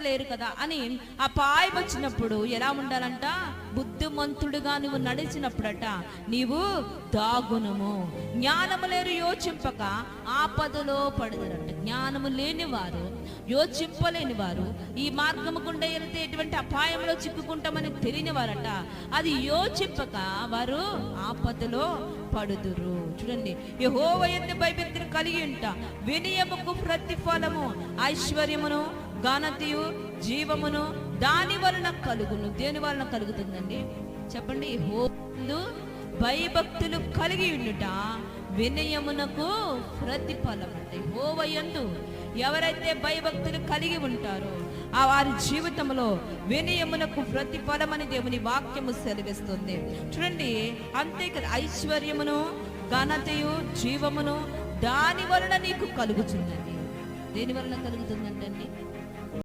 లేరు కదా అని అపాయం వచ్చినప్పుడు ఎలా ఉండాలంట? బుద్ధిమంతుడుగా నువ్వు నడిచినప్పుడట నీవు దాగునము. జ్ఞానము లేరు యోచింపక ఆపదలో పడదురంట. జ్ఞానము లేని వారు, యోచింపలేని వారు ఈ మార్గము గుండా వెళితే ఎటువంటి అపాయంలో చిక్కుకుంటామని తెలియని వారట అది యోచింపక వారు ఆపదలో పడుదురు. చూడండి, యెహోవా యందు భయభక్తిని కలిగి ఉంట వినయముకు ప్రతిఫలము, ఐశ్వర్యమును, ఘనతయు, జీవమును దాని వలన కలుగును. దేని వలన కలుగుతుందండి చెప్పండి? యెహోవా యందు భయభక్తులు కలిగి ఉండుట వినయమునకు ప్రతిఫలం. అంటే యెహోవా యందు ఎవరైతే భయభక్తులు కలిగి ఉంటారో ఆ వారి జీవితంలో వినయమునకు ప్రతిఫలం అని దేవుని వాక్యము సెలవిస్తుంది. చూడండి, అంతే కదా, ఐశ్వర్యమును, ఘనతయు, జీవమును దాని వలన నీకు కలుగుతుందండి. దేని వలన కలుగుతుందంటండి?